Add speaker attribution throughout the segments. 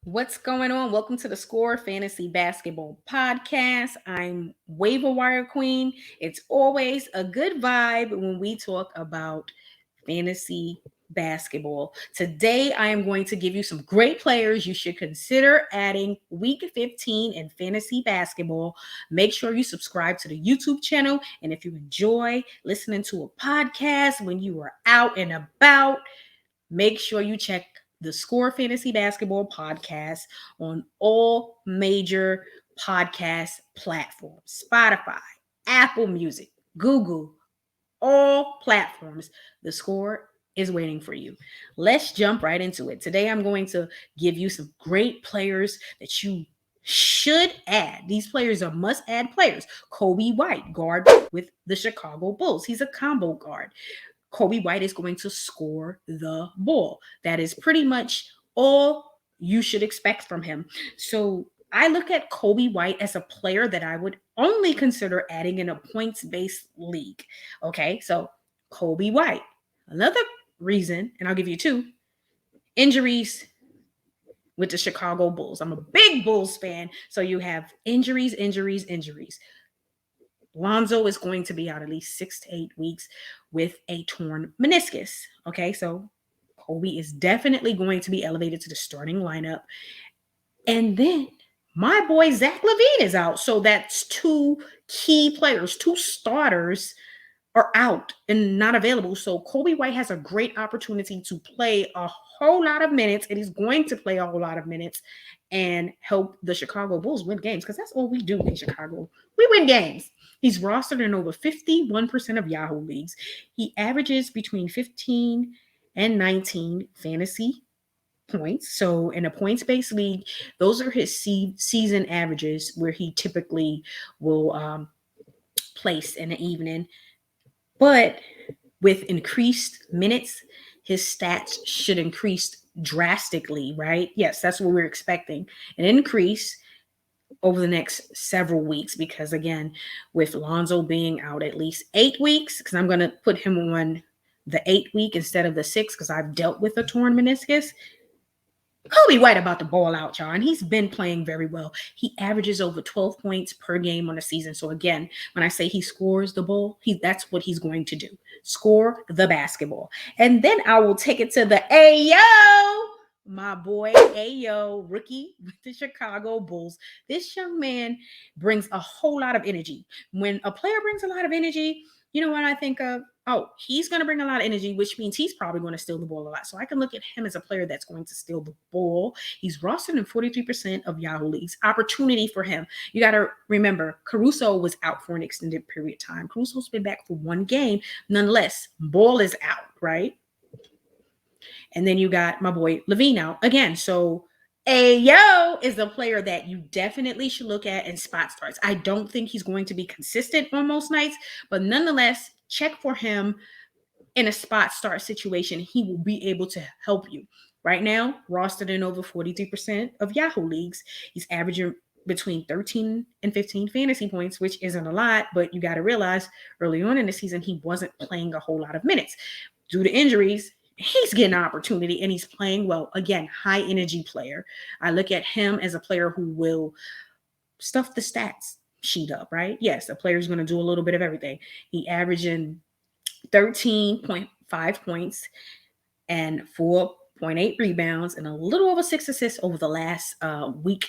Speaker 1: What's going on? Welcome to the Score Fantasy Basketball Podcast. I'm Waiver Wire Queen. It's always a good vibe when we talk about fantasy basketball. Today, I am going to give you some great players you should consider adding week 15 in fantasy basketball. Make sure you subscribe to the YouTube channel. And if you enjoy listening to a podcast when you are out and about, make sure you check the Score Fantasy Basketball podcast on all major podcast platforms: Spotify, Apple Music, Google, all platforms. The Score is waiting for you. Let's jump right into it. Today, I'm going to give you some great players that you should add. These players are must add players. Coby White, guard with the Chicago Bulls. He's a combo guard. Coby White is going to score the ball. That is pretty much all you should expect from him. So I look at Coby White as a player that I would only consider adding in a points-based league. Okay, so Coby White. Another reason, and I'll give you two: injuries with the Chicago Bulls. I'm a big Bulls fan, so you have injuries. Lonzo is going to be out at least 6 to 8 weeks with a torn meniscus. Okay, so Coby is definitely going to be elevated to the starting lineup. And then my boy Zach LaVine is out. So that's two key players, two starters are out and not available. So Coby White has a great opportunity to play a whole lot of minutes, and he's going to play a whole lot of minutes and help the Chicago Bulls win games, because that's all we do in Chicago. We win games. He's rostered in over 51% of Yahoo leagues. He averages between 15 and 19 fantasy points. So in a points-based league, those are his season averages where he typically will place in the evening. But with increased minutes, his stats should increase drastically, right? Yes, that's what we're expecting. An increase over the next several weeks, because again, with Lonzo being out at least 8 weeks, because I'm going to put him on the 8 week instead of the 6, because I've dealt with a torn meniscus. Coby White about to ball out, y'all, and he's been playing very well. He averages over 12 points per game on a season. So again, when I say he scores the ball, that's what he's going to do. Score the basketball. And then I will take it to the Ayo, my boy Ayo, rookie with the Chicago Bulls. This young man brings a whole lot of energy. When a player brings a lot of energy, you know what I think of? Oh, he's going to bring a lot of energy, which means he's probably going to steal the ball a lot. So I can look at him as a player that's going to steal the ball. He's rostered in 43% of Yahoo leagues. Opportunity for him. You got to remember, Caruso was out for an extended period of time. Caruso's been back for one game. Nonetheless, ball is out, right? And then you got my boy LaVine out again. So Ayo is a player that you definitely should look at in spot starts. I don't think he's going to be consistent on most nights, but nonetheless, check for him in a spot start situation. He will be able to help you. Right now, rostered in over 43% of Yahoo leagues. He's averaging between 13 and 15 fantasy points, which isn't a lot, but you got to realize early on in the season, he wasn't playing a whole lot of minutes. Due to injuries, he's getting an opportunity and he's playing well. Again, high energy player. I look at him as a player who will stuff the stats sheet up, right? Yes, a player is going to do a little bit of everything. He averaging 13.5 points and 4.8 rebounds and a little over 6 assists over the last week.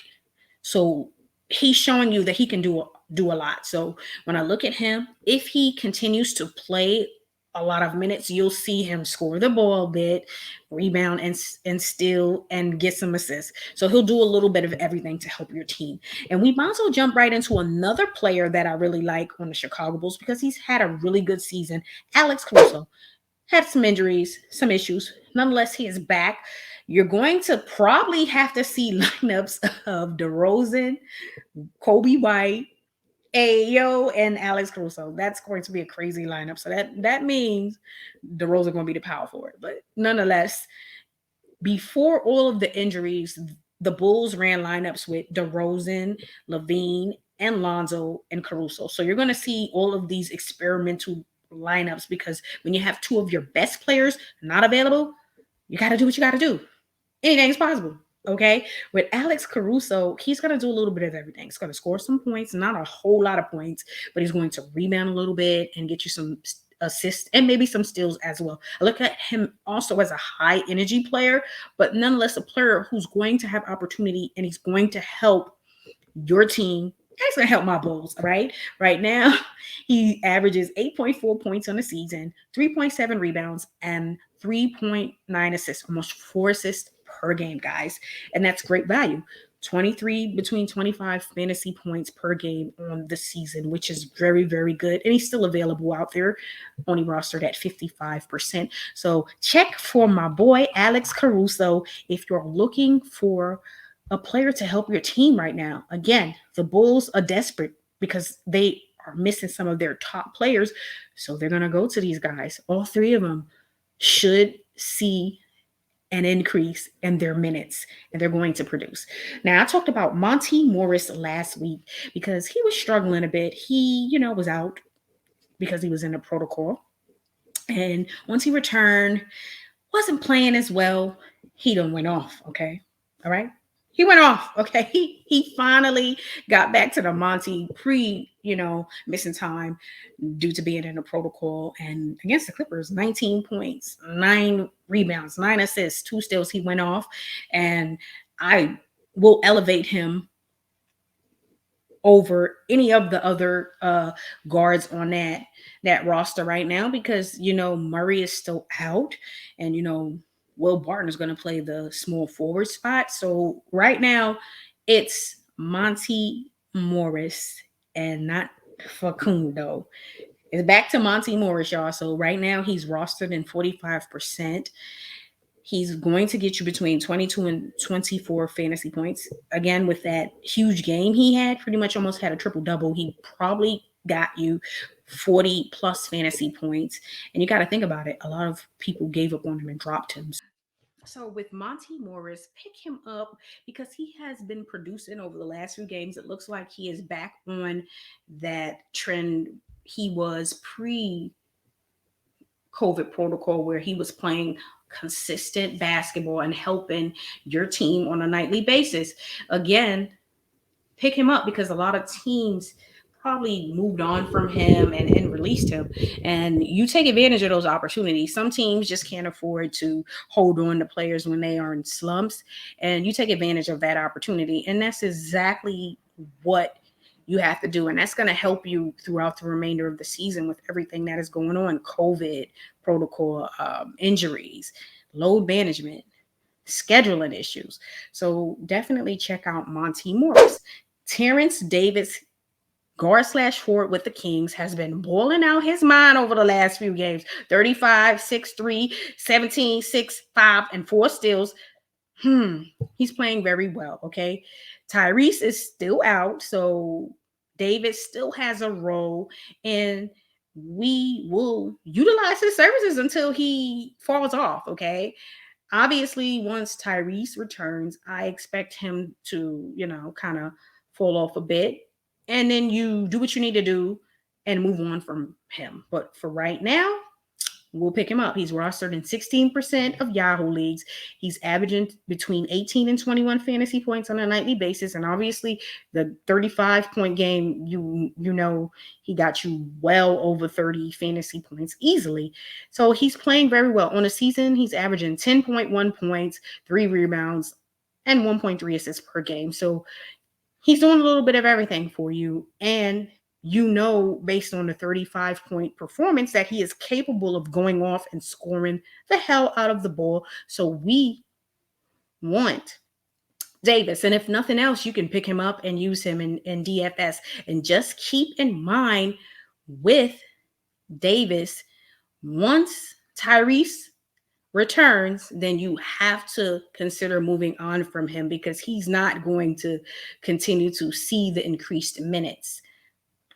Speaker 1: So he's showing you that he can do a lot. So when I look at him, if he continues to play a lot of minutes, you'll see him score the ball a bit, rebound and steal and get some assists. So he'll do a little bit of everything to help your team. And we might as well jump right into another player that I really like on the Chicago Bulls because he's had a really good season. Alec Crusoe had some injuries, some issues. Nonetheless, he is back. You're going to probably have to see lineups of DeRozan, Coby White, Ayo, and Alex Caruso. That's going to be a crazy lineup. So that means the Rose are going to be the power forward. But nonetheless, before all of the injuries, the Bulls ran lineups with DeRozan, LaVine, and Lonzo and Caruso. So you're going to see all of these experimental lineups because when you have two of your best players not available, you got to do what you got to do. Anything's possible. Okay, with Alex Caruso, he's going to do a little bit of everything. He's going to score some points, not a whole lot of points, but he's going to rebound a little bit and get you some assists and maybe some steals as well. I look at him also as a high energy player, but nonetheless a player who's going to have opportunity and he's going to help your team. He's going to help my Bulls, right? Right now, he averages 8.4 points on the season, 3.7 rebounds, and 3.9 assists, almost 4 assists per game, guys. And that's great value. 23 between 25 fantasy points per game on the season, which is very, very good. And he's still available out there, only rostered at 55%. So check for my boy, Alex Caruso, if you're looking for a player to help your team right now. Again, the Bulls are desperate because they are missing some of their top players. So they're going to go to these guys. All three of them should see an increase in their minutes and they're going to produce. Now, I talked about Monty Morris last week because he was struggling a bit. He, was out because he was in the protocol. And once he returned, wasn't playing as well. He done went off, okay? All right? He went off, okay? He finally got back to the Monty missing time due to being in a protocol. And against the Clippers, 19 points, 9 rebounds, 9 assists, 2 steals. He went off. And I will elevate him over any of the other guards on that roster right now because, Murray is still out and, Will Barton is going to play the small forward spot. So right now it's Monty Morris and not Facundo. It's back to Monty Morris, y'all. So right now he's rostered in 45%. He's going to get you between 22 and 24 fantasy points. Again, with that huge game he had, pretty much almost had a triple-double. He probably got you 40 plus fantasy points. And you got to think about it. A lot of people gave up on him and dropped him. So with Monty Morris, pick him up because he has been producing over the last few games. It looks like he is back on that trend he was pre-COVID protocol where he was playing consistent basketball and helping your team on a nightly basis. Again, pick him up because a lot of teams probably moved on from him and released him. And you take advantage of those opportunities. Some teams just can't afford to hold on to players when they are in slumps. And you take advantage of that opportunity. And that's exactly what you have to do. And that's going to help you throughout the remainder of the season with everything that is going on, COVID protocol, injuries, load management, scheduling issues. So definitely check out Monty Morris. Terrence Davis, guard/forward with the Kings, has been boiling out his mind over the last few games. 35, 6'3", 17, 6, 5, and 4 steals. He's playing very well, okay? Tyrese is still out, so Davis still has a role, and we will utilize his services until he falls off, okay? Obviously, once Tyrese returns, I expect him to, kind of fall off a bit. And then you do what you need to do and move on from him. But for right now, we'll pick him up. He's rostered in 16% of Yahoo leagues. He's averaging between 18 and 21 fantasy points on a nightly basis. And obviously, the 35-point game, he got you well over 30 fantasy points easily. So he's playing very well. On a season, he's averaging 10.1 points, 3 rebounds, and 1.3 assists per game. So he's doing a little bit of everything for you. And based on the 35-point performance, that he is capable of going off and scoring the hell out of the ball. So we want Davis. And if nothing else, you can pick him up and use him in DFS. And just keep in mind with Davis, once Tyrese returns, then you have to consider moving on from him because he's not going to continue to see the increased minutes.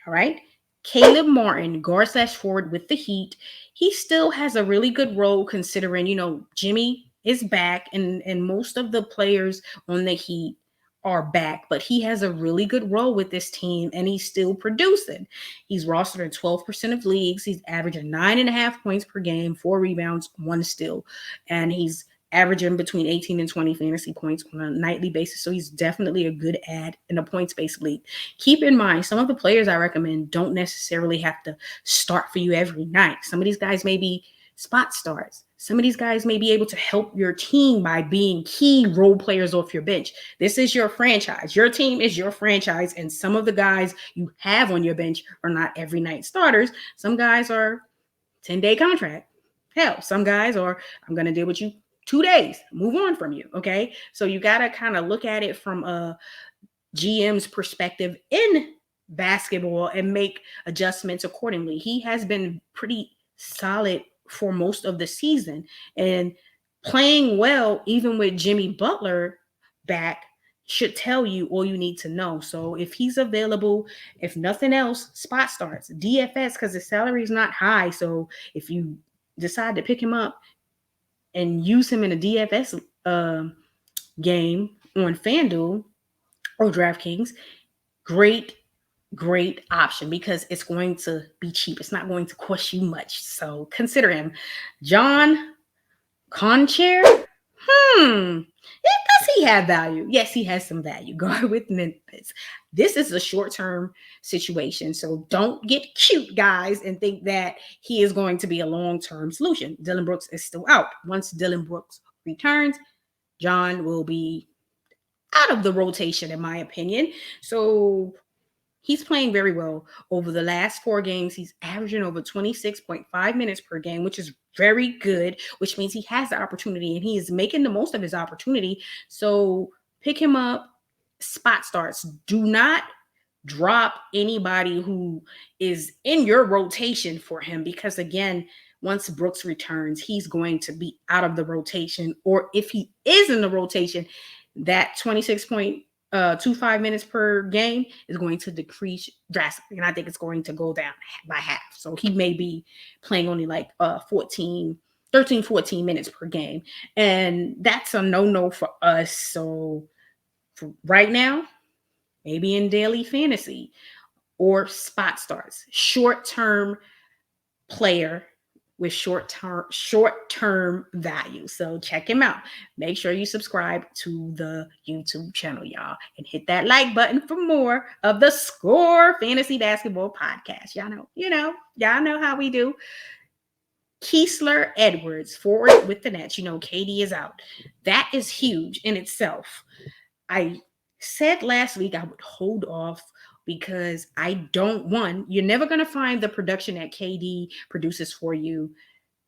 Speaker 1: All right. Caleb Martin, guard/forward with the Heat. He still has a really good role considering, Jimmy is back and most of the players on the Heat are back, but he has a really good role with this team and he's still producing. He's rostered in 12% of leagues. He's averaging 9.5 points per game, 4 rebounds, 1 steal. And he's averaging between 18 and 20 fantasy points on a nightly basis. So he's definitely a good add in a points-based league. Keep in mind, some of the players I recommend don't necessarily have to start for you every night. Some of these guys may be spot starts. Some of these guys may be able to help your team by being key role players off your bench. This is your franchise. Your team is your franchise, and some of the guys you have on your bench are not every night starters. Some guys are 10-day contract. Hell, some guys are, I'm going to deal with you 2 days, move on from you. Okay. So you got to kind of look at it from a GM's perspective in basketball and make adjustments accordingly. He has been pretty solid for most of the season and playing well, even with Jimmy Butler back, should tell you all you need to know. So if he's available, if nothing else, spot starts, DFS, because the salary is not high. So if you decide to pick him up and use him in a DFS game on FanDuel or DraftKings, great option because it's going to be cheap. It's not going to cost you much. So consider him. John Concher. Does he have value? Yes, he has some value. Guard with Memphis. This is a short-term situation. So don't get cute, guys, and think that he is going to be a long-term solution. Dillon Brooks is still out. Once Dillon Brooks returns, John will be out of the rotation, in my opinion. So he's playing very well. Over the last 4 games, he's averaging over 26.5 minutes per game, which is very good, which means he has the opportunity and he is making the most of his opportunity. So pick him up, spot starts. Do not drop anybody who is in your rotation for him because, again, once Brooks returns, he's going to be out of the rotation. Or if he is in the rotation, that 26.25 minutes per game is going to decrease drastically. And I think it's going to go down by half. So he may be playing only like 13, 14 minutes per game. And that's a no-no for us. So for right now, maybe in daily fantasy or spot starts, short-term player with short-term value. So check him out. Make sure you subscribe to the YouTube channel, y'all, and hit that like button for more of the Score Fantasy Basketball Podcast. Y'all know how we do. Keisler Edwards, forward with the Nets. KD is out. That is huge in itself. I said last week I would hold off because you're never going to find the production that KD produces for you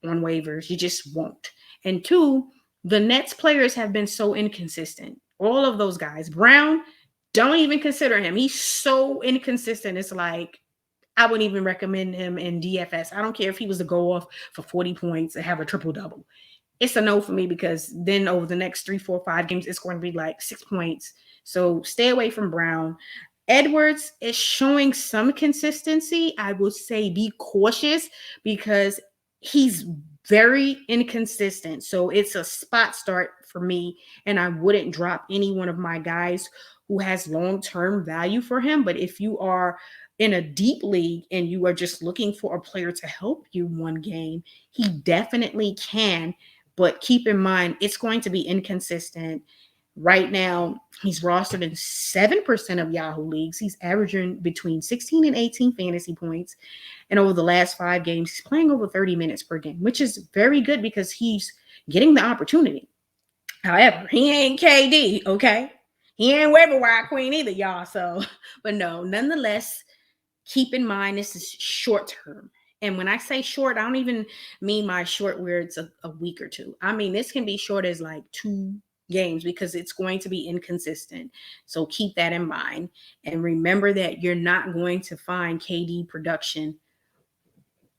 Speaker 1: on waivers. You just won't. And 2, the Nets players have been so inconsistent. All of those guys. Brown, don't even consider him. He's so inconsistent. It's like, I wouldn't even recommend him in DFS. I don't care if he was to go off for 40 points and have a triple-double. It's a no for me because then over the next 3, 4, 5 games, it's going to be like 6 points. So stay away from Brown. Edwards is showing some consistency. I would say be cautious because he's very inconsistent. So it's a spot start for me, and I wouldn't drop any one of my guys who has long-term value for him. But if you are in a deep league and you are just looking for a player to help you one game, he definitely can. But keep in mind, it's going to be inconsistent. Right now, he's rostered in 7% of Yahoo leagues. He's averaging between 16 and 18 fantasy points. And over the last 5 games, he's playing over 30 minutes per game, which is very good because he's getting the opportunity. However, he ain't KD, okay? He ain't waiver wire queen either, y'all. So, but no, nonetheless, keep in mind this is short term. And when I say short, I don't even mean my short where it's a week or 2. I mean, this can be short as like 2 games because it's going to be inconsistent. So keep that in mind. And remember that you're not going to find KD production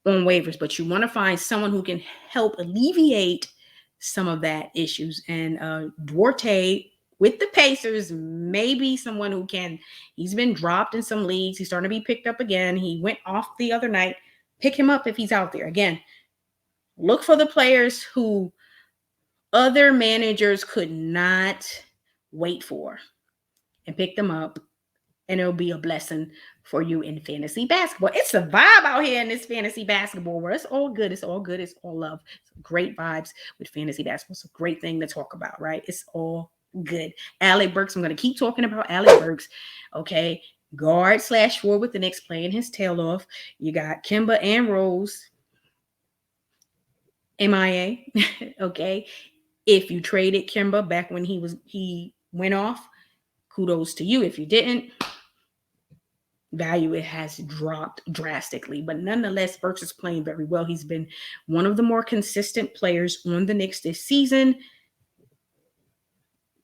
Speaker 1: on waivers, but you want to find someone who can help alleviate some of that issues. And Duarte with the Pacers, maybe someone who can. He's been dropped in some leagues. He's starting to be picked up again. He went off the other night. Pick him up if he's out there. Again, look for the players who other managers could not wait for and pick them up and it'll be a blessing for you in fantasy basketball. It's a vibe out here in this fantasy basketball world. It's all good. It's all good. It's all love. It's great vibes with fantasy basketball. It's a great thing to talk about, right? It's all good. Alec Burks. I'm going to keep talking about Alec Burks. Okay. Guard / forward with the Knicks playing his tail off. You got Kemba and Rose. MIA. Okay. If you traded Kemba back when he went off, kudos to you. If you didn't, value it has dropped drastically. But nonetheless, Burks is playing very well. He's been one of the more consistent players on the Knicks this season.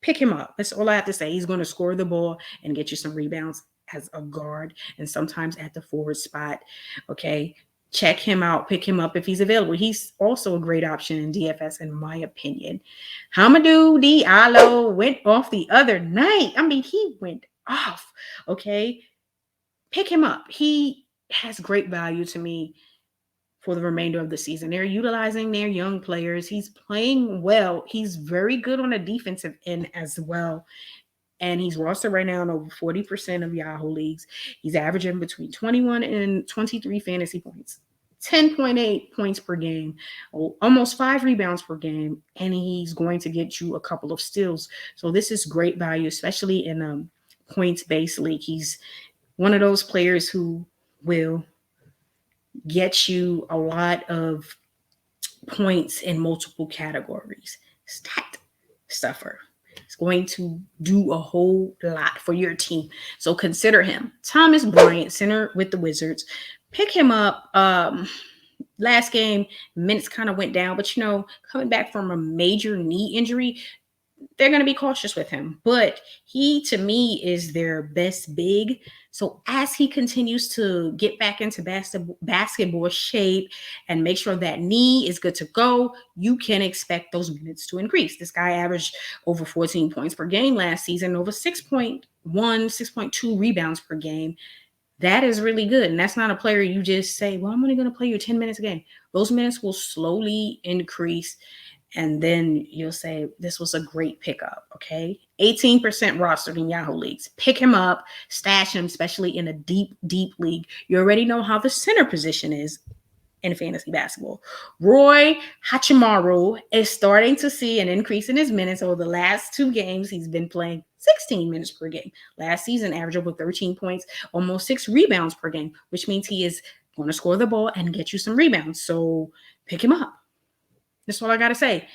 Speaker 1: Pick him up. That's all I have to say. He's going to score the ball and get you some rebounds as a guard and sometimes at the forward spot. Okay. Check him out. Pick him up if he's available. He's also a great option in DFS, in my opinion. Hamadou Diallo went off the other night. I mean, he went off. Okay. Pick him up. He has great value to me for the remainder of the season. They're utilizing their young players. He's playing well. He's very good on the defensive end as well. And he's rostered right now in over 40% of Yahoo leagues. He's averaging between 21 and 23 fantasy points, 10.8 points per game, almost 5 rebounds per game, and he's going to get you a couple of steals. So this is great value, especially in a points-based league. He's one of those players who will get you a lot of points in multiple categories. Stat stuffer. It's going to do a whole lot for your team. So consider him. Tomas Bryant, center with the Wizards. Pick him up. Last game, minutes kind of went down, but coming back from a major knee injury, they're going to be cautious with him. But he, to me, is their best big. So as he continues to get back into basketball shape and make sure that knee is good to go, you can expect those minutes to increase. This guy averaged over 14 points per game last season, over 6.1, 6.2 rebounds per game. That is really good. And that's not a player you just say, well, I'm only going to play you 10 minutes a game. Those minutes will slowly increase. And then you'll say, this was a great pickup, okay? 18% rostered in Yahoo leagues. Pick him up, stash him, especially in a deep, deep league. You already know how the center position is in fantasy basketball. Roy Hachimaru is starting to see an increase in his minutes over the last 2 games. He's been playing 16 minutes per game. Last season, averaged over 13 points, almost 6 rebounds per game, which means he is going to score the ball and get you some rebounds. So pick him up. That's all I got to say.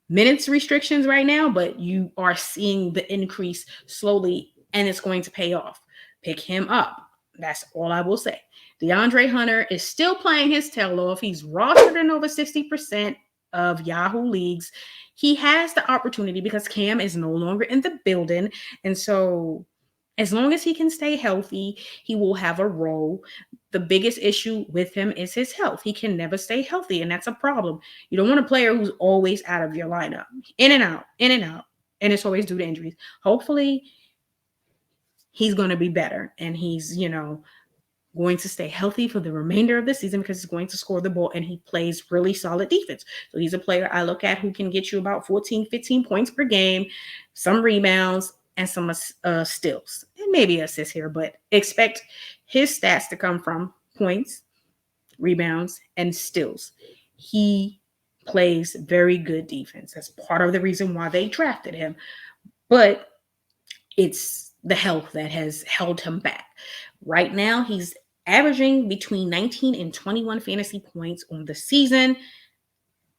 Speaker 1: Minutes restrictions right now, but you are seeing the increase slowly, and it's going to pay off. Pick him up. That's all I will say. Deandre Hunter is still playing his tail off. He's rostered in over 60% of Yahoo leagues. He has the opportunity because Cam is no longer in the building. And so as long as he can stay healthy, he will have a role. The biggest issue with him is his health. He can never stay healthy, and that's a problem. You don't want a player who's always out of your lineup. In and out, and it's always due to injuries. Hopefully, he's going to be better, and he's, going to stay healthy for the remainder of the season because he's going to score the ball, and he plays really solid defense. So he's a player I look at who can get you about 14, 15 points per game, some rebounds, and some steals, and maybe assists here, but expect his stats to come from points, rebounds, and steals. He plays very good defense. That's part of the reason why they drafted him, but it's the health that has held him back. Right now, he's averaging between 19 and 21 fantasy points on the season.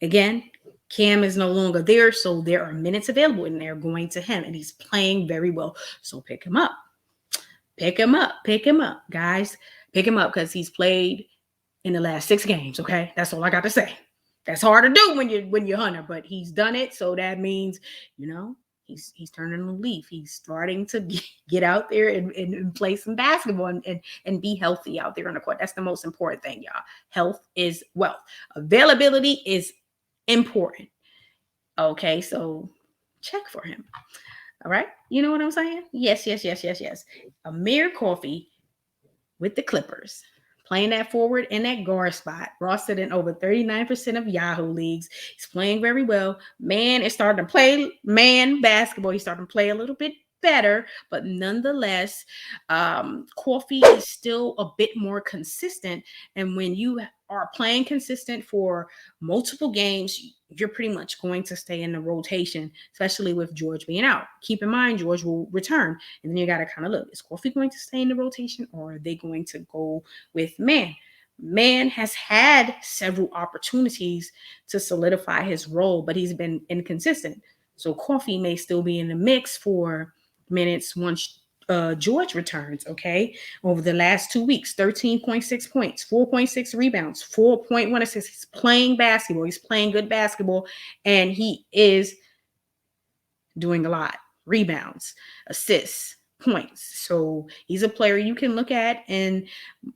Speaker 1: Again, Cam is no longer there, so there are minutes available, and they're going to him, and he's playing very well. So pick him up. Pick him up, guys. Pick him up because he's played in the last 6 games, okay? That's all I got to say. That's hard to do when you're Hunter, but he's done it, so that means, he's turning a leaf. He's starting to get out there and play some basketball and be healthy out there on the court. That's the most important thing, y'all. Health is wealth. Availability is important. Okay, so check for him. All right, you know what I'm saying? Yes. Amir Coffey with the Clippers, playing that forward in that guard spot, rostered in over 39% of Yahoo leagues. He's playing very well. Man is starting to play man basketball. He's starting to play a little bit better, but nonetheless, Coffee is still a bit more consistent. And when you are playing consistent for multiple games, you're pretty much going to stay in the rotation, especially with George being out. Keep in mind, George will return. And then you got to kind of look, is Coffee going to stay in the rotation, or are they going to go with Man? Man has had several opportunities to solidify his role, but he's been inconsistent. So Coffee may still be in the mix for minutes once George returns, okay? Over the last 2 weeks, 13.6 points, 4.6 rebounds, 4.1 assists. He's playing basketball. He's playing good basketball, and he is doing a lot. Rebounds, assists, points. So he's a player you can look at in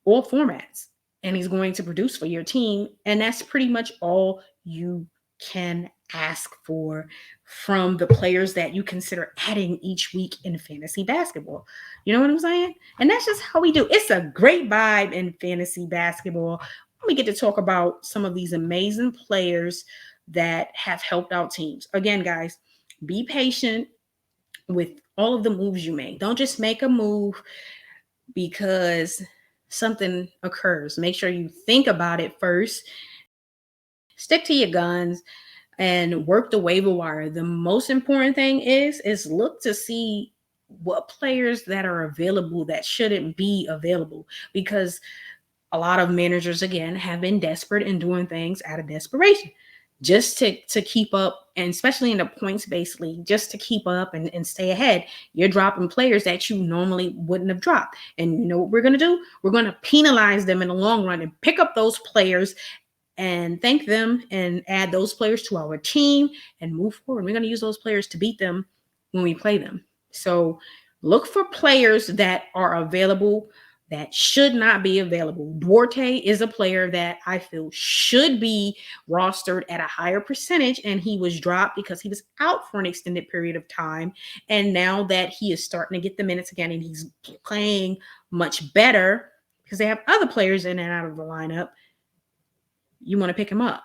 Speaker 1: all formats, and he's going to produce for your team. And that's pretty much all you can ask for from the players that you consider adding each week in fantasy basketball. You know what I'm saying? And that's just how we do. It's a great vibe in fantasy basketball. We get to talk about some of these amazing players that have helped out teams. Again, guys, be patient with all of the moves you make. Don't just make a move because something occurs. Make sure you think about it first. Stick to your guns and work the waiver wire. The most important thing is look to see what players that are available that shouldn't be available, because a lot of managers, again, have been desperate and doing things out of desperation just to keep up, and especially in the points-based league, just to keep up and stay ahead. You're dropping players that you normally wouldn't have dropped. And you know what we're going to do? We're going to penalize them in the long run and pick up those players and thank them and add those players to our team and move forward. We're going to use those players to beat them when we play them. So look for players that are available that should not be available. Duarte is a player that I feel should be rostered at a higher percentage, and he was dropped because he was out for an extended period of time. And now that he is starting to get the minutes again and he's playing much better because they have other players in and out of the lineup, you want to pick him up.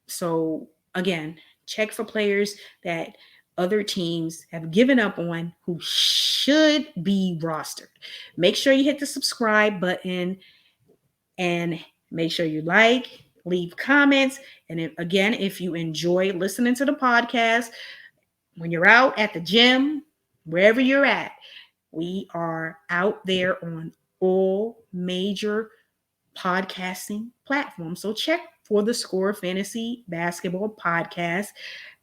Speaker 1: So again, check for players that other teams have given up on who should be rostered. Make sure you hit the subscribe button and make sure you like, leave comments. And if you enjoy listening to the podcast, when you're out at the gym, wherever you're at, we are out there on all major podcasting platforms. So check for the Score Fantasy Basketball Podcast.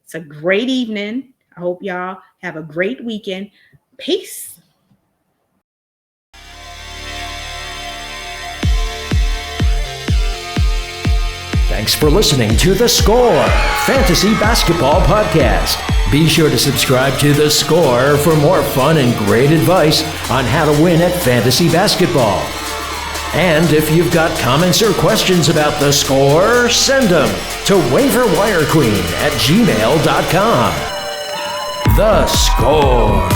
Speaker 1: It's a great evening. I hope y'all have a great weekend. Peace.
Speaker 2: Thanks for listening to The Score Fantasy Basketball Podcast. Be sure to subscribe to The Score for more fun and great advice on how to win at fantasy basketball. And if you've got comments or questions about The Score, send them to waiverwirequeen@gmail.com. The Score.